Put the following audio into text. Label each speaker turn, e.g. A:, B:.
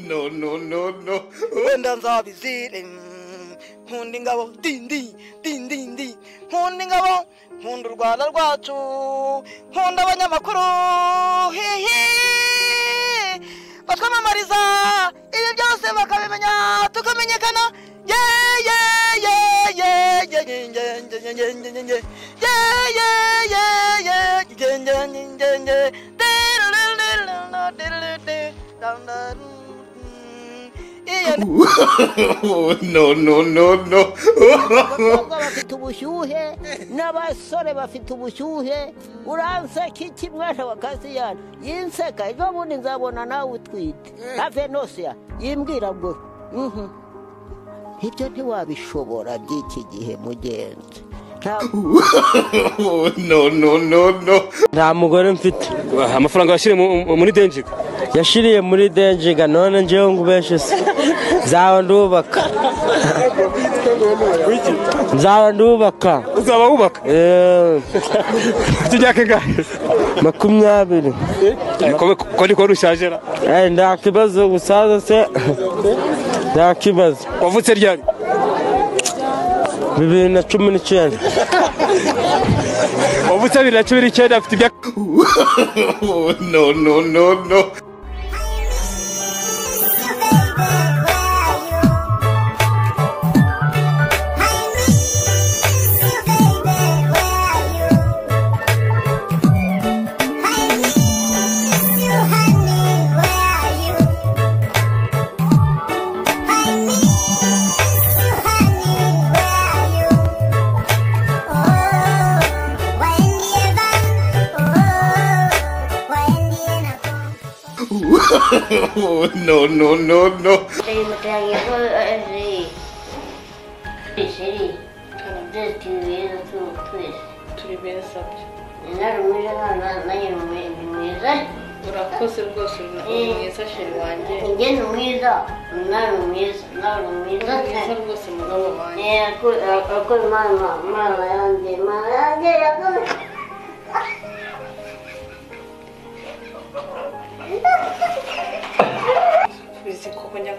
A: No, no, no, no.
B: Wenda nzabizire nkunda ingabo dindi dindi nkunda ingabo nkunda u Rwanda rwacu nkunda abanyamakuru batwamamariza ibi byose bakabimenya tukamenyekana
A: No, no, no, no.
C: bafite ubushyuhe n'abasore bafite ubushyuhe uranseka iki mwana wa Kasiyani yinseka ejo bundi nzabona nawe utwite Avenusia yimbwira ngo ibyo ntiwabishobora by'iki gihe mugenzi.
A: No, no, no, no.
D: Nta mugore mfite.
E: Amafaranga yashiriye muri Denjiga.
D: Yashiriye muri Denjiga none njewe ngubeshe se. Nzaho ndubaka. Nzaho ndubaka.
E: Uzaba wubaka? Tujyake gahe.
D: 20.
E: Ko niko rushajera.
D: Nda kibazo gusaza se. Nda kibazo.
E: Wavutse ryari?
D: 2019.
E: Wavutse 2019 afite ibya.
A: No, no, no, no. No, no, no, no.
F: Urakoze rwose mwiza sheri wanjye
C: Ingene mwiza nari mwiza
F: rwose mugabo wanjye
C: ako mama yanjye yakoze
F: bizi koko njya